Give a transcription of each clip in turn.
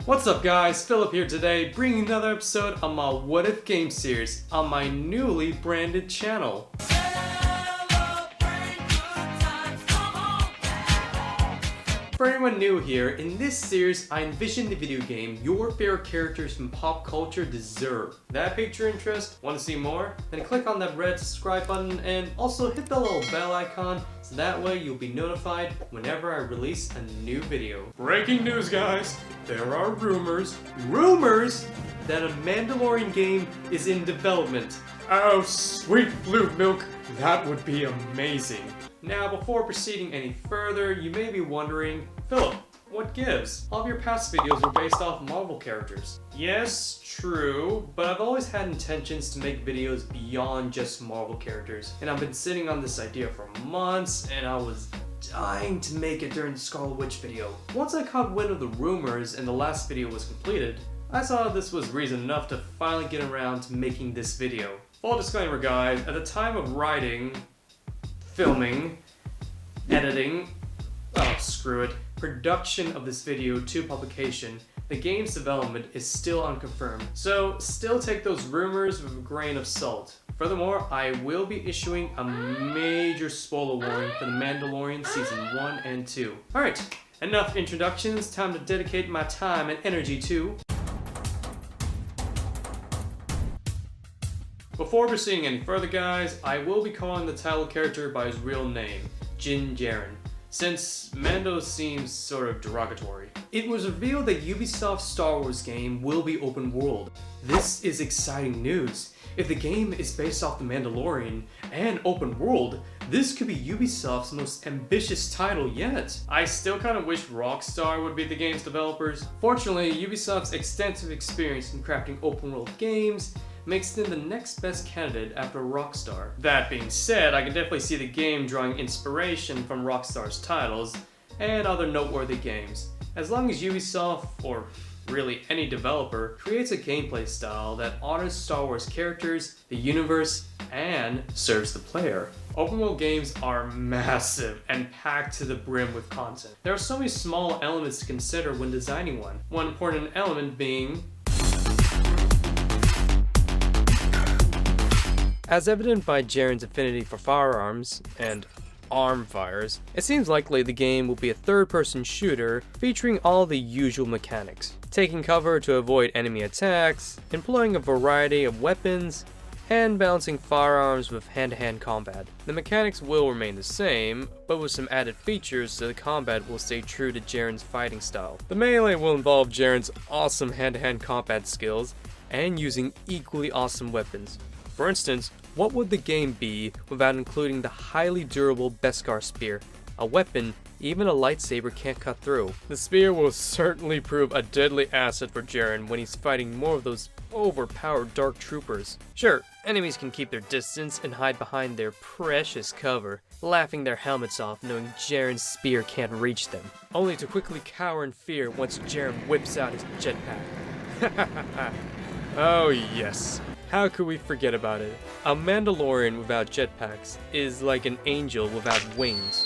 What's up guys, Philip here today, bringing another episode of my What If Game series on my newly branded channel. For anyone new here, in this series I envision the video game your favorite characters from pop culture deserve. That piqued your interest? Want to see more? Then click on that red subscribe button and also hit the little bell icon so that way you'll be notified whenever I release a new video. Breaking news guys! There are rumors that a Mandalorian game is in development. Oh sweet blue milk, that would be amazing. Now, before proceeding any further, you may be wondering, Philip, what gives? All of your past videos were based off Marvel characters. Yes, true, but I've always had intentions to make videos beyond just Marvel characters. And I've been sitting on this idea for months, and I was dying to make it during the Scarlet Witch video. Once I caught wind of the rumors and the last video was completed, I saw this was reason enough to finally get around to making this video. Full disclaimer guys, at the time of writing, filming, editing, production of this video to publication, the game's development is still unconfirmed. So still take those rumors with a grain of salt. Furthermore, I will be issuing a major spoiler warning for The Mandalorian Season 1 and 2. Alright, enough introductions, time to dedicate my time and energy to... Before proceeding any further guys, I will be calling the title character by his real name, Din Djarin, since Mando seems sort of derogatory. It was revealed that Ubisoft's Star Wars game will be open world. This is exciting news. If the game is based off The Mandalorian and open world, this could be Ubisoft's most ambitious title yet. I still kind of wish Rockstar would be the game's developers. Fortunately, Ubisoft's extensive experience in crafting open world games makes them the next best candidate after Rockstar. That being said, I can definitely see the game drawing inspiration from Rockstar's titles and other noteworthy games. As long as Ubisoft, or really any developer, creates a gameplay style that honors Star Wars characters, the universe, and serves the player. Open world games are massive and packed to the brim with content. There are so many small elements to consider when designing one. One important element being as evident by Djarin's affinity for firearms and arm fires, it seems likely the game will be a third-person shooter featuring all the usual mechanics. Taking cover to avoid enemy attacks, employing a variety of weapons, and balancing firearms with hand-to-hand combat. The mechanics will remain the same, but with some added features so the combat will stay true to Djarin's fighting style. The melee will involve Djarin's awesome hand-to-hand combat skills and using equally awesome weapons. For instance, what would the game be without including the highly durable Beskar Spear, a weapon even a lightsaber can't cut through? The spear will certainly prove a deadly asset for Djarin when he's fighting more of those overpowered dark troopers. Sure, enemies can keep their distance and hide behind their precious cover, laughing their helmets off knowing Djarin's spear can't reach them, only to quickly cower in fear once Djarin whips out his jetpack. Oh yes. How could we forget about it? A Mandalorian without jetpacks is like an angel without wings.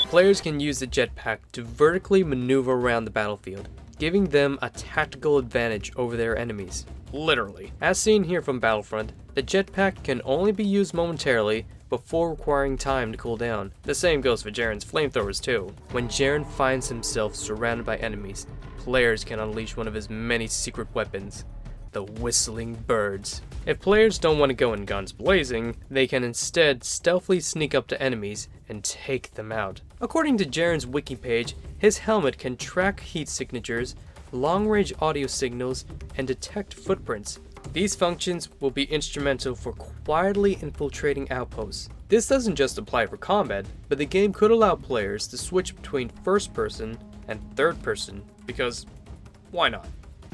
Players can use the jetpack to vertically maneuver around the battlefield, giving them a tactical advantage over their enemies. Literally. As seen here from Battlefront, the jetpack can only be used momentarily before requiring time to cool down. The same goes for Djarin's flamethrowers too. When Djarin finds himself surrounded by enemies, players can unleash one of his many secret weapons, the whistling birds. If players don't want to go in guns blazing, they can instead stealthily sneak up to enemies and take them out. According to Djarin's wiki page, his helmet can track heat signatures, long-range audio signals, and detect footprints. These functions will be instrumental for quietly infiltrating outposts. This doesn't just apply for combat, but the game could allow players to switch between first person and third person, because why not?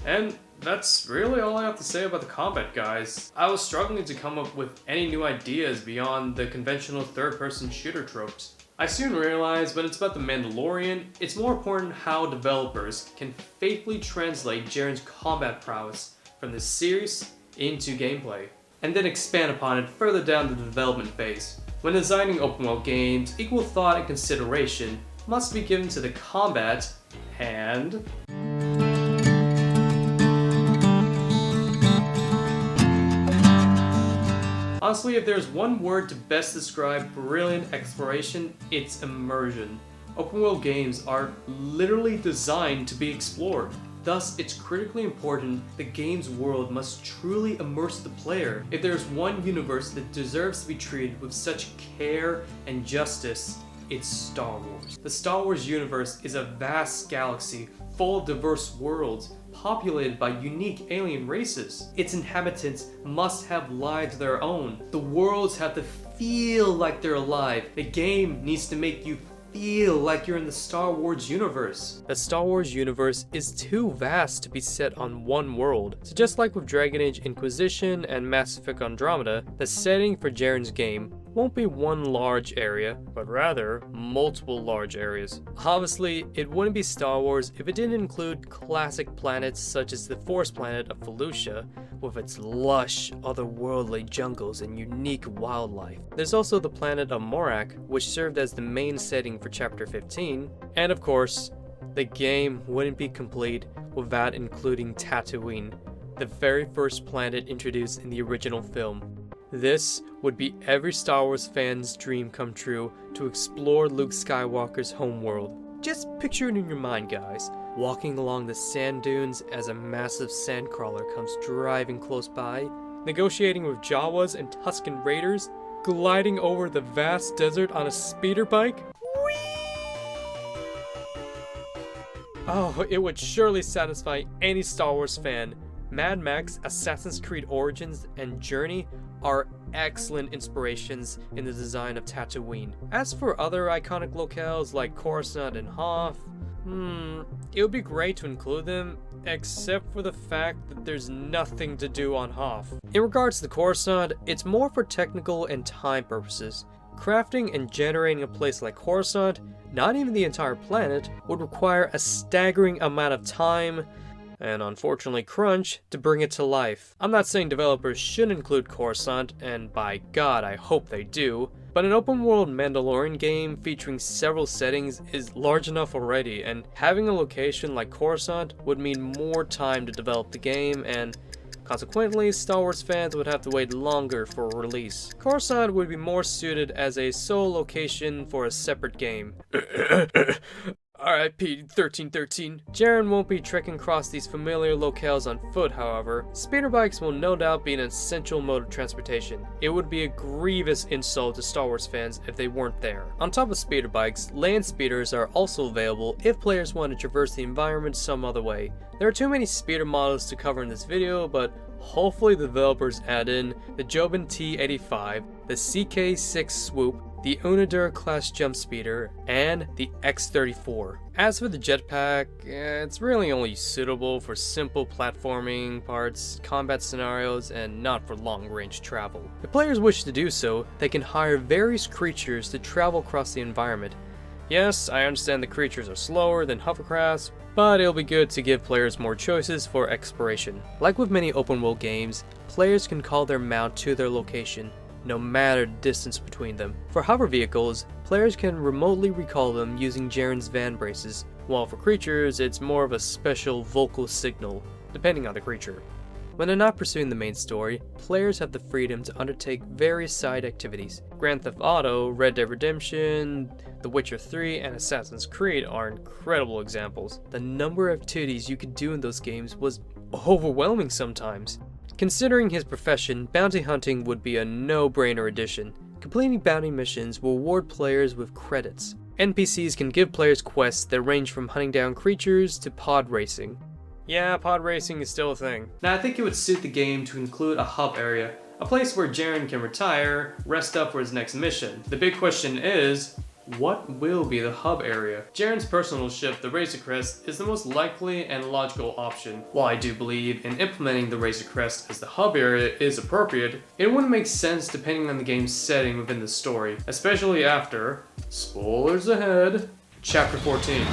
And that's really all I have to say about the combat, guys. I was struggling to come up with any new ideas beyond the conventional third-person shooter tropes. I soon realized when it's about the Mandalorian, it's more important how developers can faithfully translate Djarin's combat prowess from the series into gameplay, and then expand upon it further down the development phase. When designing open-world games, equal thought and consideration must be given to the combat and Honestly, if there's one word to best describe brilliant exploration, it's immersion. Open world games are literally designed to be explored. Thus, it's critically important the game's world must truly immerse the player. If there's one universe that deserves to be treated with such care and justice, it's Star Wars. The Star Wars universe is a vast galaxy full of diverse worlds, populated by unique alien races. Its inhabitants must have lives of their own. The worlds have to feel like they're alive. The game needs to make you feel like you're in the Star Wars universe. The Star Wars universe is too vast to be set on one world. So just like with Dragon Age Inquisition and Mass Effect Andromeda, the setting for Jaren's game won't be one large area, but rather multiple large areas. Obviously, it wouldn't be Star Wars if it didn't include classic planets such as the Forest planet of Felucia, with its lush, otherworldly jungles and unique wildlife. There's also the planet of Morak, which served as the main setting for Chapter 15, and of course, the game wouldn't be complete without including Tatooine, the very first planet introduced in the original film. This would be every Star Wars fan's dream come true, to explore Luke Skywalker's homeworld. Just picture it in your mind, guys. Walking along the sand dunes as a massive sandcrawler comes driving close by, negotiating with Jawas and Tusken raiders, gliding over the vast desert on a speeder bike. Oh, it would surely satisfy any Star Wars fan. Mad Max, Assassin's Creed Origins, and Journey are excellent inspirations in the design of Tatooine. As for other iconic locales like Coruscant and Hoth, it would be great to include them, except for the fact that there's nothing to do on Hoth. In regards to Coruscant, it's more for technical and time purposes. Crafting and generating a place like Coruscant, not even the entire planet, would require a staggering amount of time and unfortunately crunch to bring it to life. I'm not saying developers should include Coruscant, and by God I hope they do, but an open world Mandalorian game featuring several settings is large enough already, and having a location like Coruscant would mean more time to develop the game, and consequently Star Wars fans would have to wait longer for a release. Coruscant would be more suited as a sole location for a separate game. RIP 1313. Jaren won't be trekking across these familiar locales on foot, however. Speeder bikes will no doubt be an essential mode of transportation. It would be a grievous insult to Star Wars fans if they weren't there. On top of speeder bikes, land speeders are also available if players want to traverse the environment some other way. There are too many speeder models to cover in this video, but hopefully the developers add in the Jobin T85, the CK6 Swoop, the Unadur class jump speeder, and the X-34. As for the jetpack, it's really only suitable for simple platforming parts, combat scenarios, and not for long-range travel. If players wish to do so, they can hire various creatures to travel across the environment. Yes, I understand the creatures are slower than hovercrafts, but it'll be good to give players more choices for exploration. Like with many open world games, players can call their mount to their location, no matter the distance between them. For hover vehicles, players can remotely recall them using Jaren's van braces, while for creatures, it's more of a special vocal signal, depending on the creature. When they're not pursuing the main story, players have the freedom to undertake various side activities. Grand Theft Auto, Red Dead Redemption, The Witcher 3, and Assassin's Creed are incredible examples. The number of activities you could do in those games was overwhelming sometimes. Considering his profession, bounty hunting would be a no-brainer addition. Completing bounty missions will reward players with credits. NPCs can give players quests that range from hunting down creatures to pod racing. Yeah, pod racing is still a thing. Now I think it would suit the game to include a hub area, a place where Jaren can retire, rest up for his next mission. The big question is, what will be the hub area? Jaren's personal ship, the Razor Crest, is the most likely and logical option. While I do believe in implementing the Razor Crest as the hub area is appropriate, it wouldn't make sense depending on the game's setting within the story, especially after, spoilers ahead, Chapter 14.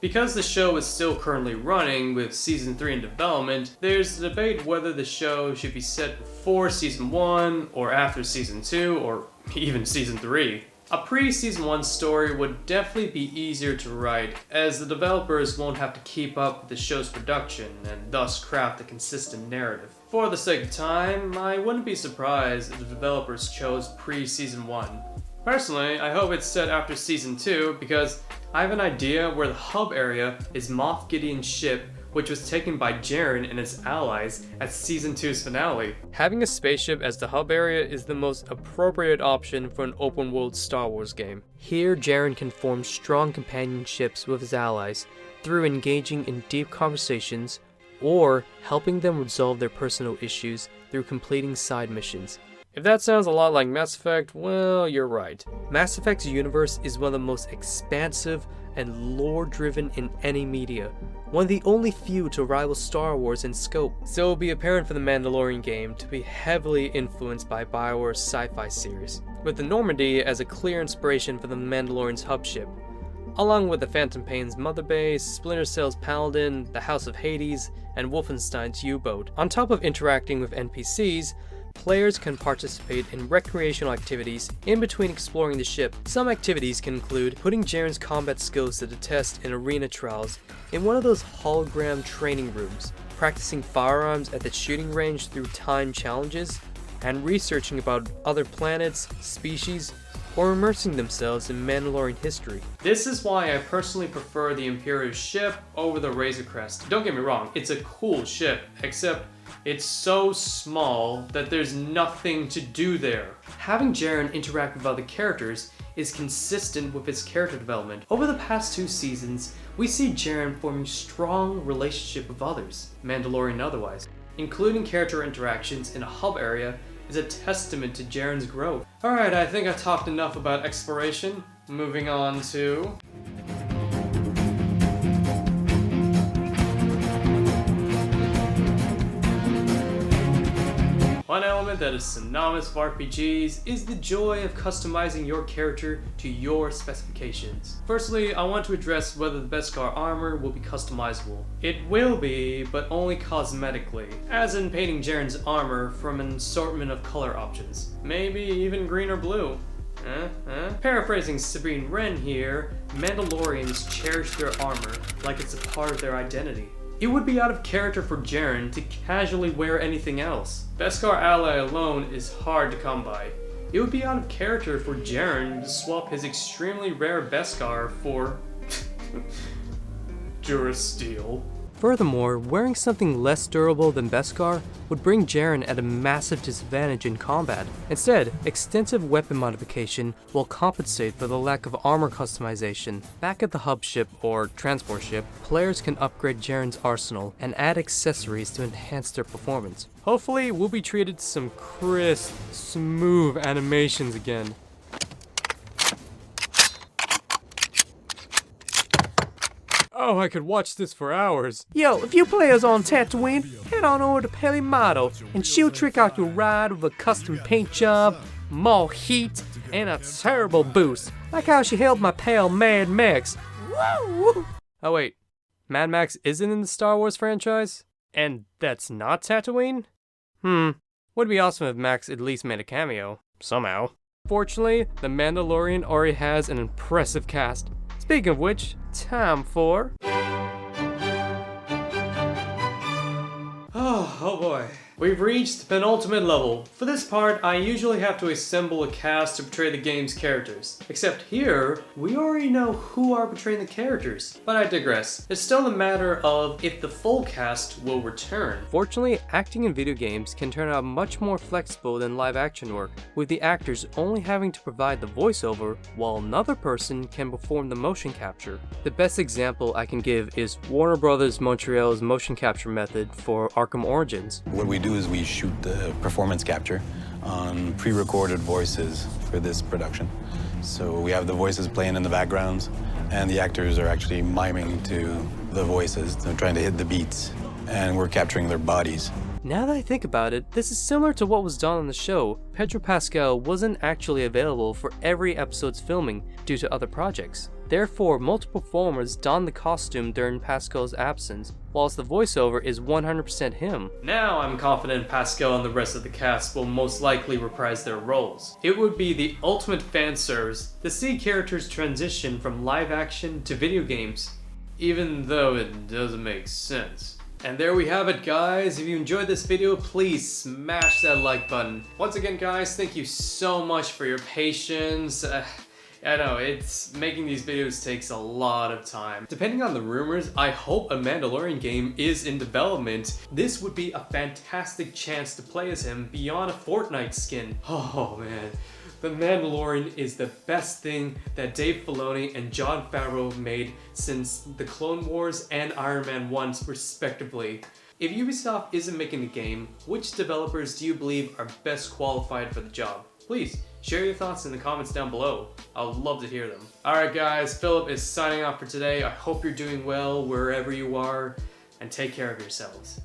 Because the show is still currently running with Season 3 in development, there's a debate whether the show should be set before Season 1, or after Season 2, or even Season 3. A pre-Season 1 story would definitely be easier to write, as the developers won't have to keep up with the show's production and thus craft a consistent narrative. For the sake of time, I wouldn't be surprised if the developers chose pre-Season 1. Personally, I hope it's set after Season 2 because I have an idea where the hub area is Moff Gideon's ship, which was taken by Jaren and his allies at Season 2's finale. Having a spaceship as the hub area is the most appropriate option for an open-world Star Wars game. Here, Jaren can form strong companionships with his allies through engaging in deep conversations or helping them resolve their personal issues through completing side missions. If that sounds a lot like Mass Effect, well, you're right. Mass Effect's universe is one of the most expansive and lore-driven in any media, one of the only few to rival Star Wars in scope. So it will be apparent for the Mandalorian game to be heavily influenced by BioWare's sci-fi series, with the Normandy as a clear inspiration for the Mandalorian's hub ship, along with the Phantom Pain's mother base, Splinter Cell's Paladin, the House of Hades, and Wolfenstein's U-boat. On top of interacting with NPCs, players can participate in recreational activities in between exploring the ship. Some activities can include putting Jaren's combat skills to the test in arena trials in one of those hologram training rooms, practicing firearms at the shooting range through timed challenges, and researching about other planets, species, or immersing themselves in Mandalorian history. This is why I personally prefer the Imperial ship over the Razor Crest. Don't get me wrong, it's a cool ship, except it's so small that there's nothing to do there. Having Jaren interact with other characters is consistent with his character development. Over the past 2 seasons, we see Jaren forming strong relationship with others, Mandalorian and otherwise. Including character interactions in a hub area is a testament to Jaren's growth. Alright, I think I talked enough about exploration. Moving on to... One element that is synonymous with RPGs is the joy of customizing your character to your specifications. Firstly, I want to address whether the Beskar armor will be customizable. It will be, but only cosmetically, as in painting Jaren's armor from an assortment of color options, maybe even green or blue. Paraphrasing Sabine Wren here, Mandalorians cherish their armor like it's a part of their identity. It would be out of character for Jaren to casually wear anything else. Beskar ally alone is hard to come by. It would be out of character for Jaren to swap his extremely rare Beskar for Durasteel. Furthermore, wearing something less durable than Beskar would bring Jaren at a massive disadvantage in combat. Instead, extensive weapon modification will compensate for the lack of armor customization. Back at the hub ship or transport ship, players can upgrade Jaren's arsenal and add accessories to enhance their performance. Hopefully, we'll be treated to some crisp, smooth animations again. Oh, I could watch this for hours. Yo, if you players on Tatooine, head on over to Pelimato and she'll trick out your ride with a custom paint job, more heat, and a terrible boost, like how she held my pal Mad Max. Woo! Oh wait, Mad Max isn't in the Star Wars franchise? And that's not Tatooine? Would be awesome if Max at least made a cameo, somehow. Fortunately, The Mandalorian already has an impressive cast. Speaking of which, time for... Oh boy. We've reached the penultimate level. For this part, I usually have to assemble a cast to portray the game's characters. Except here, we already know who are portraying the characters. But I digress. It's still a matter of if the full cast will return. Fortunately, acting in video games can turn out much more flexible than live action work, with the actors only having to provide the voiceover while another person can perform the motion capture. The best example I can give is Warner Bros. Montreal's motion capture method for Arkham Origins. What we do is we shoot the performance capture on pre-recorded voices for this production. So we have the voices playing in the background, and the actors are actually miming to the voices. They're trying to hit the beats, and we're capturing their bodies. Now that I think about it, this is similar to what was done on the show. Pedro Pascal wasn't actually available for every episode's filming due to other projects. therefore multiple performers don the costume during Pascal's absence, whilst the voiceover is 100% him. Now I'm confident Pascal and the rest of the cast will most likely reprise their roles. It would be the ultimate fan service to see characters transition from live action to video games, even though it doesn't make sense. And there we have it, guys. If you enjoyed this video, please smash that like button. Once again, guys, thank you so much for your patience. I know, making these videos takes a lot of time. Depending on the rumors, I hope a Mandalorian game is in development. This would be a fantastic chance to play as him beyond a Fortnite skin. Oh man, The Mandalorian is the best thing that Dave Filoni and Jon Favreau made since the Clone Wars and Iron Man 1 respectively. If Ubisoft isn't making the game, which developers do you believe are best qualified for the job? Please, share your thoughts in the comments down below. I would love to hear them. Alright guys, Philip is signing off for today. I hope you're doing well wherever you are, and take care of yourselves.